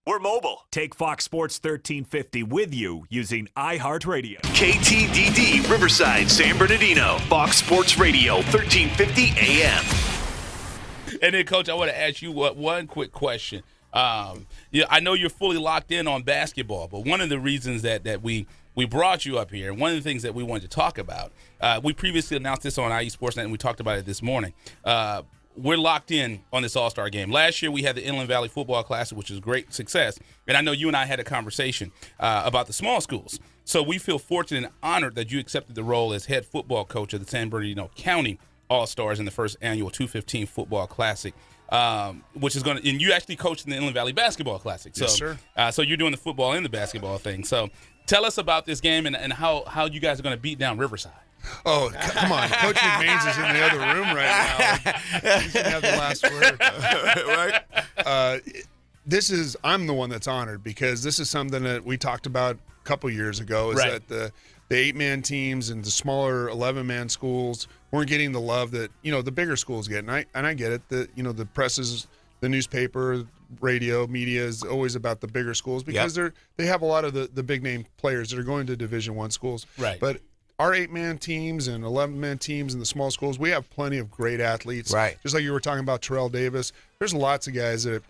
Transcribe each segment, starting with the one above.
We're mobile. Take Fox Sports 1350 with you using iHeartRadio. KTDD Riverside, San Bernardino. Fox Sports Radio, 1350 AM. And then, Coach, I want to ask you one quick question. I know you're fully locked in on basketball, but one of the reasons that we brought you up here, and one of the things that we wanted to talk about, we previously announced this on IE Sportsnet, and we talked about it this morning. We're locked in on this All-Star game. Last year, we had the Inland Valley Football Classic, which was a great success. And I know you and I had a conversation about the small schools. So we feel fortunate and honored that you accepted the role as head football coach of the San Bernardino County All-Stars in the first annual 215 Football Classic, which is going to – and you actually coached in the Inland Valley Basketball Classic. So, yes, sir. So you're doing the football and the basketball thing. So tell us about this game and how you guys are going to beat down Riverside. Oh, come on. Coach McMains is in the other room right now. He's going to have the last word. Right? I'm the one that's honored because this is something that we talked about a couple years ago is that the 8-man teams and the smaller 11-man schools weren't getting the love that, the bigger schools get. And I get it. The press is, the newspaper, radio, media is always about the bigger schools because they have a lot of the big-name players that are going to Division I schools. Right. But our 8-man teams and 11-man teams in the small schools, we have plenty of great athletes. Right. Just like you were talking about Terrell Davis. There's lots of guys that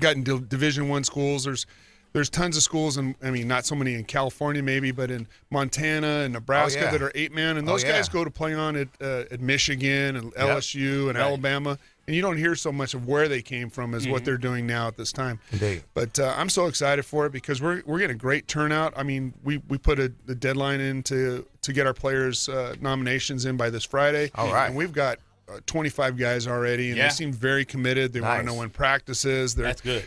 got in Division I schools. There's tons of schools, and I mean, not so many in California maybe, but in Montana and Nebraska that are 8-man. And those guys go to play on at Michigan and LSU and Alabama. And you don't hear so much of where they came from as what they're doing now at this time. Indeed. But I'm so excited for it because we're getting a great turnout. I mean, we put the deadline in to get our players' nominations in by this Friday. All right. And we've got 25 guys already, and they seem very committed. They want to know when practice is. That's good.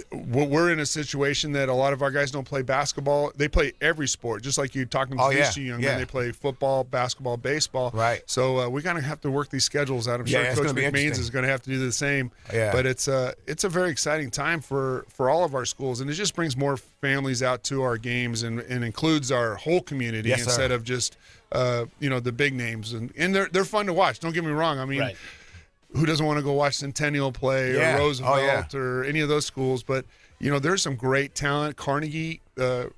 We're in a situation that a lot of our guys don't play basketball. They play every sport, just like you're talking to these two young men. They play football, basketball, baseball. Right. So we're going to have to work these schedules out. I'm sure Coach McMains is going to have to do the same. Yeah. But it's a very exciting time for all of our schools, and it just brings more families out to our games and includes our whole community instead of just the big names. And they're fun to watch. Don't get me wrong. I mean. Who doesn't want to go watch Centennial play or Roosevelt or any of those schools? But, there's some great talent. Carnegie,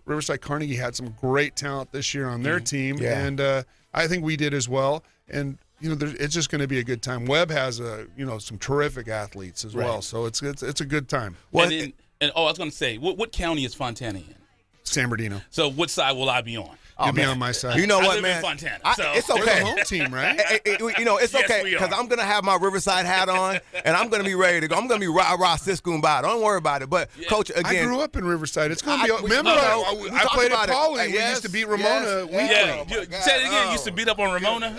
Riverside Carnegie had some great talent this year on their team. Yeah. And I think we did as well. And, it's just going to be a good time. Webb has, some terrific athletes as well. So it's a good time. Well, I was going to say, what county is Fontana in? San Bernardino. So what side will I be on? You'll be on my side. You know what, I live man? in Fontana, it's okay. We're the home team, right? It's okay because I'm going to have my Riverside hat on, and I'm going to be ready to go. I'm going to be rah-rah Siscoon-Bye. Don't worry about it. But, Coach, again. I grew up in Riverside. It's going to be – remember, I played at Pauly. We used to beat Ramona weekly. Say it again. You used to beat up on Ramona?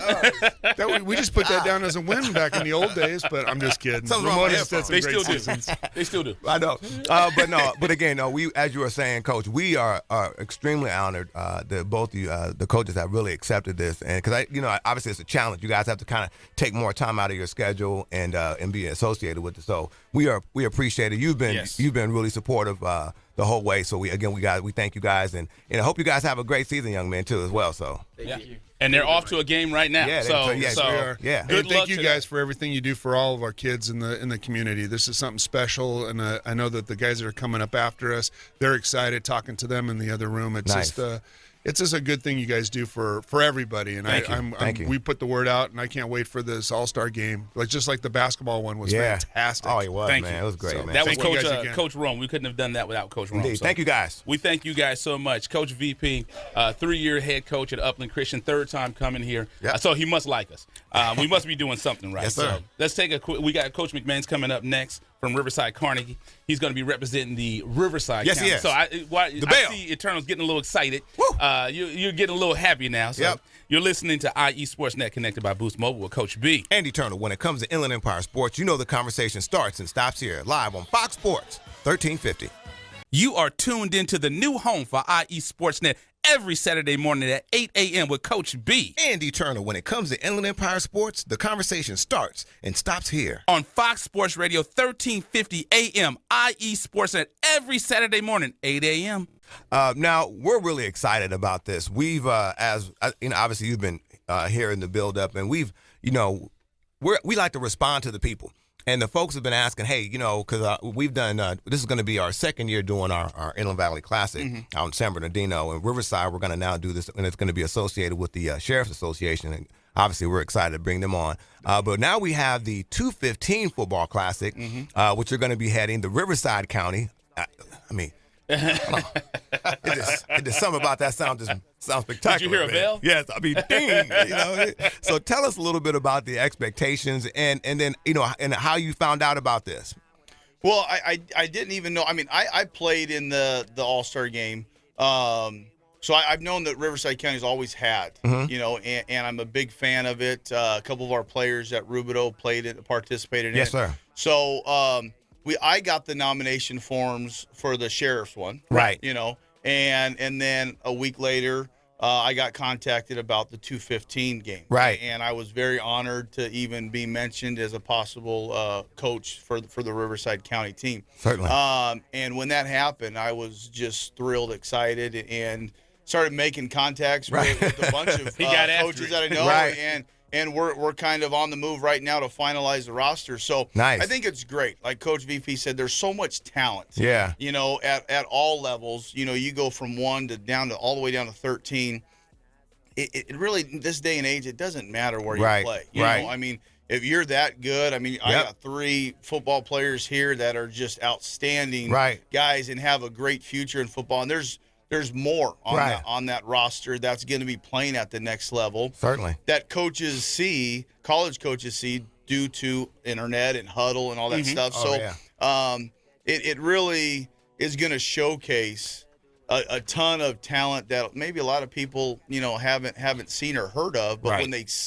We just put that down as a win back in the old days, but I'm just kidding. Ramona's did some great seasons. They still do. I know. But again, we, as you were saying, Coach, we are extremely honored that both the coaches have really accepted this, and because obviously it's a challenge. You guys have to kind of take more time out of your schedule and be associated with it. So we appreciate it. You've been really supportive the whole way. So we thank you guys, and I hope you guys have a great season, young men, too, as well. So thank you. And they're off to a game right now. Yeah, we are. Yeah. And thank you guys for everything you do for all of our kids in the community. This is something special, and I know that the guys that are coming up after us, they're excited talking to them in the other room. It's it's just a good thing you guys do for everybody. And Thank you. We put the word out, and I can't wait for this All-Star game. Just like the basketball one was fantastic. Oh, it was, Thank man. you. It was great, so man. That was Coach Rome. We couldn't have done that without Coach Rome. Indeed. So thank you, guys. We thank you guys so much. Coach VP, 3-year head coach at Upland Christian, third time coming here. Yep. So he must like us. We must be doing something right. Yes, sir. So let's take a quick – we got Coach McMains coming up next from Riverside Carnegie. He's going to be representing the Riverside County. Yes, So I see Eternal's getting a little excited. You're getting a little happy now. So you're listening to IE Sportsnet connected by Boost Mobile with Coach B. And Eternal, when it comes to Inland Empire Sports, the conversation starts and stops here, live on Fox Sports 1350. You are tuned into the new home for IE Sportsnet every Saturday morning at 8 a.m. with Coach B. And Eternal, when it comes to Inland Empire Sports, the conversation starts and stops here. On Fox Sports Radio 1350 a.m., IE Sportsnet every Saturday morning, 8 a.m. Now, we're really excited about this. We've, obviously you've been here in the build-up, and we like to respond to the people. And the folks have been asking, hey, because we've done, this is going to be our second year doing our Inland Valley Classic out in San Bernardino. And Riverside, we're going to now do this, and it's going to be associated with the Sheriff's Association. And obviously, we're excited to bring them on. But now we have the 215 Football Classic, which are going to be heading to Riverside County. There's something about that sounds spectacular. Did you hear a bell? Yes, ding. So tell us a little bit about the expectations and then and how you found out about this. Well, I didn't even know. I mean, I played in the All-Star game, so I've known that Riverside County's always had, and I'm a big fan of it. A couple of our players at Rubidoux participated in it. Yes, sir. So I got the nomination forms for the sheriff's one, right? And then a week later, I got contacted about the 215 game, right? And I was very honored to even be mentioned as a possible coach for the Riverside County team. Certainly. And when that happened, I was just thrilled, excited, and started making contacts with a bunch of coaches that I know, right. And we're kind of on the move right now to finalize the roster. So nice. I think it's great. Like Coach VP said, there's so much talent. Yeah. At all levels. You go from 1 to all the way down to 13. It really, this day and age, it doesn't matter where you play. You know, I mean, if you're that good, I mean, I got 3 football players here that are just outstanding guys and have a great future in football. And there's more on that roster that's going to be playing at the next level. Certainly. That college coaches see due to internet and huddle and all that stuff. It really is going to showcase a ton of talent that maybe a lot of people haven't seen or heard of. But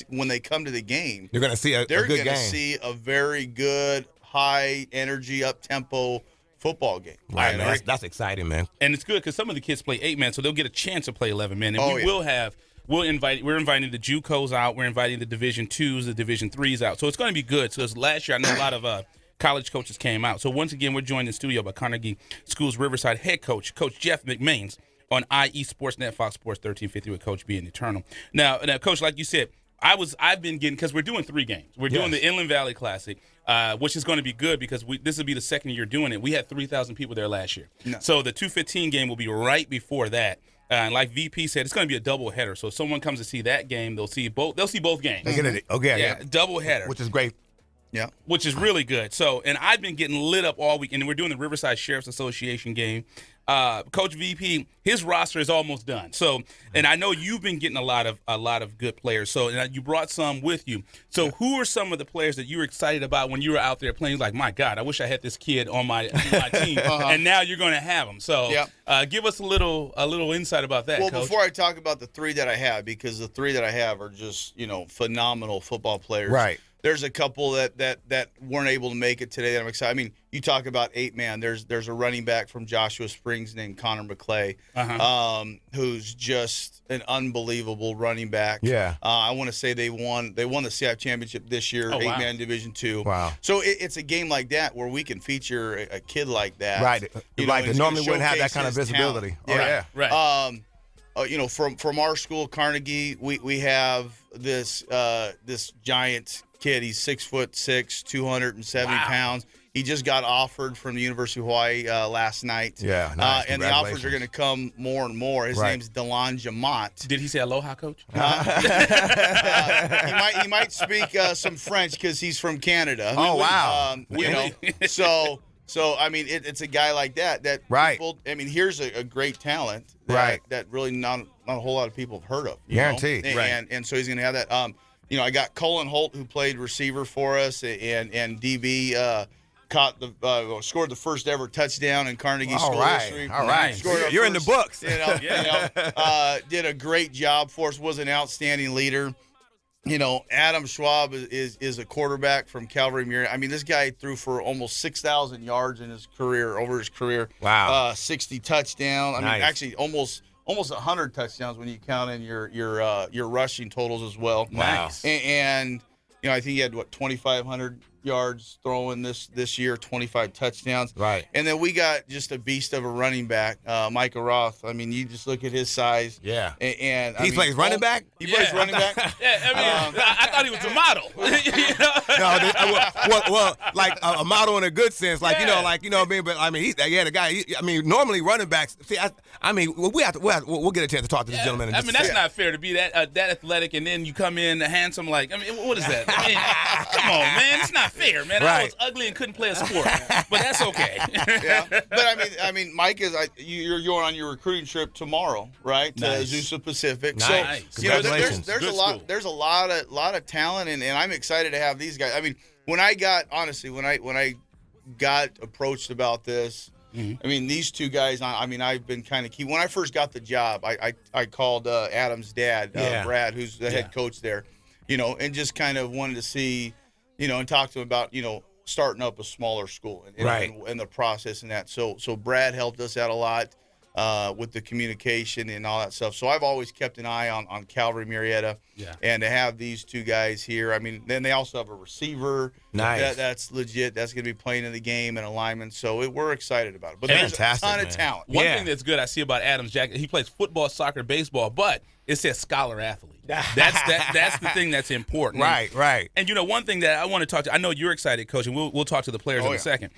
when they come to the game, you're going to see they're going to see a very good, high energy, up tempo football game. Right, man. That's exciting, man. And it's good because some of the kids play 8-man, so they'll get a chance to play 11-man. And we're inviting the JUCOs out. We're inviting the Division 2s, the Division 3s out. So it's going to be good. So last year, I know a lot of college coaches came out. So once again, we're joined in the studio by Carnegie Schools-Riverside head coach, Coach Jeff McMains, on IE Sportsnet, Fox Sports 1350 with Coach B and Eternal. Now, Coach, like you said, I've been getting, because we're doing 3 games. We're doing the Inland Valley Classic, which is going to be good because this will be the second year doing it. We had 3,000 people there last year. No. So the 215 game will be right before that. And like VP said, it's going to be a double header. So if someone comes to see that game, they'll see both games. Double header. Which is great. Yeah. Which is really good. So, and I've been getting lit up all week, and we're doing the Riverside Sheriff's Association game. Coach VP, his roster is almost done. So, and I know you've been getting a lot of good players. So, and you brought some with you. So, who are some of the players that you were excited about when you were out there playing? Like, my God, I wish I had this kid on my team. And now you're going to have him. So, give us a little insight about that. Well, Coach. before I talk about the 3 that I have, because the 3 that I have are just phenomenal football players. Right. There's a couple that weren't able to make it today that I'm excited. I mean, you talk about 8-man. There's a running back from Joshua Springs named Connor McClay, who's just an unbelievable running back. Yeah. I want to say they won the CIF championship this year, 8-man Division 2. Wow. So it's a game like that where we can feature a kid like that. Right. They normally wouldn't have that kind of visibility. Talent. Right. From our school, Carnegie, we have this giant kid. He's 6'6", 270 pounds. He just got offered from the University of Hawaii last night. Yeah, nice. And the offers are going to come more and more. His name's Delon Jamont. Did he say aloha, Coach? He might speak some French because he's from Canada. Oh, wow. So I mean, it's a guy like that people. I mean, here's a great talent that really not a whole lot of people have heard of. Guaranteed. And so he's going to have that. I got Colin Holt, who played receiver for us, and DB scored the first ever touchdown in Carnegie Schools-Riverside. All right. You're in the books. Did a great job for us. Was an outstanding leader. Adam Schwab is a quarterback from Calvary Murray. I mean, this guy threw for almost 6,000 yards in his career, over his career. Wow. 60 touchdowns. I mean, actually almost 100 touchdowns when you count in your rushing totals as well. Wow. And I think he had 2,500 yards throwing this year, 25 touchdowns. Right. And then we got just a beast of a running back, Micah Roth. I mean, you just look at his size. Yeah. And he plays running back? He plays running back? Yeah, I mean, I thought he was a model. No, well, like a model in a good sense. Like, what I mean? But, I mean, the guy, normally running backs, see, we'll get a chance to talk to this gentleman in just a that's second. not fair to be that athletic and then you come in handsome like, I mean, what is that? I mean, come on, man. It's not fair, man. Right. I was ugly and couldn't play a sport, but that's okay. Yeah, but I mean, Mike is you're on your recruiting trip tomorrow, right? Nice. To Azusa Pacific. Nice. So Congratulations. there's Good a lot school. there's a lot of talent, and I'm excited to have these guys. I mean, when I got approached about this. Mm-hmm. I mean, these two guys, I've been kind of key. When I first got the job, I called Adam's dad, Brad, who's the head coach there, and just kind of wanted to see, and talk to him about, starting up a smaller school and the process and that. So Brad helped us out a lot with the communication and all that stuff. So I've always kept an eye on Calvary Murrieta. Yeah. And to have these two guys here, I mean, then they also have a receiver. Nice. That's legit. That's going to be playing in the game and alignment. So we're excited about it. But there's a Fantastic, ton man. of talent. One thing that's good I see about Adam's jacket, he plays football, soccer, baseball, but it says scholar athlete. That's the thing that's important. Right. And one thing that I want to talk to, I know you're excited, Coach, and we'll talk to the players in a second.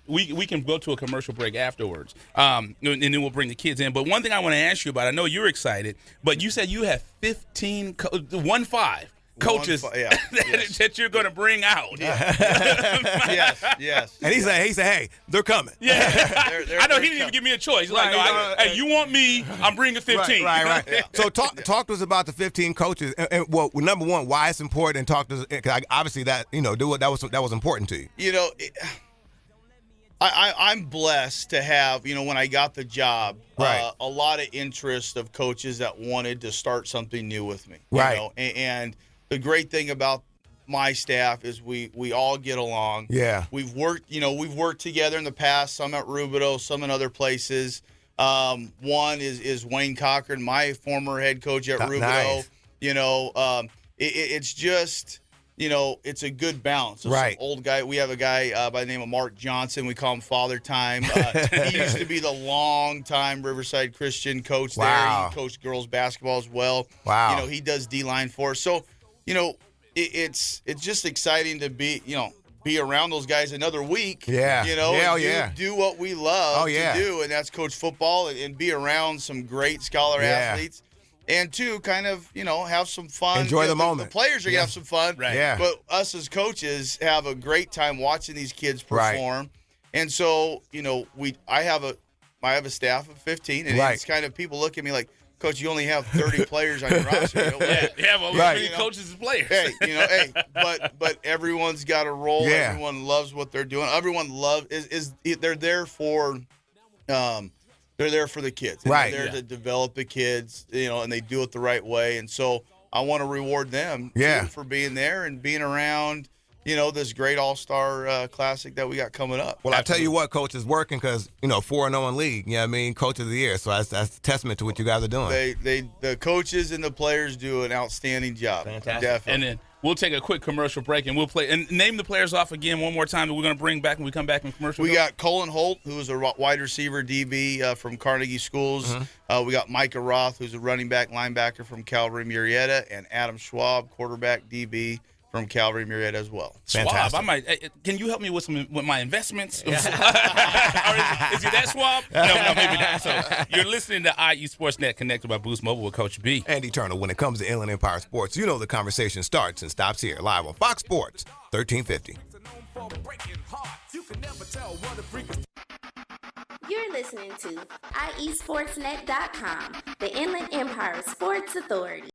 We can go to a commercial break afterwards, and then we'll bring the kids in. But one thing I want to ask you about, I know you're excited, but you said you have 15 coaches that you're going to bring out. Yes. And he said, hey, they're coming. Yeah. I know he didn't coming. even give me a choice. He's Right, like, no, hey, you want me? I'm bringing 15. Right. Yeah. So talk to us about the 15 coaches. And well, number one, why it's important, and talk to us, because obviously that that was important to you. I'm blessed to have, when I got the job, Right. A lot of interest of coaches that wanted to start something new with me. Right. And the great thing about my staff is we all get along. Yeah. We've worked together in the past, some at Rubidoux, some in other places. One is Wayne Cochran, my former head coach at Rubidoux. Nice. It's just, it's a good balance. Of Right. Some old guy. We have a guy by the name of Mark Johnson. We call him Father Time. He used to be the long-time Riverside Christian coach Wow. there. He coached girls basketball as well. Wow. He does D-line for us. So, it's just exciting to be around those guys another week. Yeah. Do what we love to do, and that's coach football and be around some great scholar athletes. And two, kind of, have some fun. Enjoy the moment. The players are going to have some fun. Right. Yeah. But us as coaches have a great time watching these kids perform. Right. And so, I have a staff of 15, and it's kind of, people look at me like, Coach, you only have 30 players on your roster. Well, many coaches and players. But everyone's got a role. Yeah. Everyone loves what they're doing. Everyone they're there for the kids. And Right. They're there to develop the kids, and they do it the right way. And so I want to reward them too, for being there and being around, this great all-star classic that we got coming up. Well, I tell you what, Coach, is working because, 4-0 in league, Coach of the Year. So that's a testament to what you guys are doing. The coaches and the players do an outstanding job. Fantastic. Definitely. And then we'll take a quick commercial break, and we'll play. And name the players off again one more time that we're going to bring back when we come back from commercial. We got Colin Holt, who is a wide receiver DB from Carnegie Schools. Mm-hmm. We got Micah Roth, who's a running back linebacker from Calvary Murrieta, and Adam Schwab, quarterback DB from Calvary Murrieta as well. Schwab, can you help me with my investments? Or is he that Schwab? No, maybe not. So you're listening to IE Sportsnet, connected by Boost Mobile with Coach B. And Eternal, when it comes to Inland Empire Sports, the conversation starts and stops here, live on Fox Sports 1350. You're listening to IESportsnet.com, the Inland Empire Sports Authority.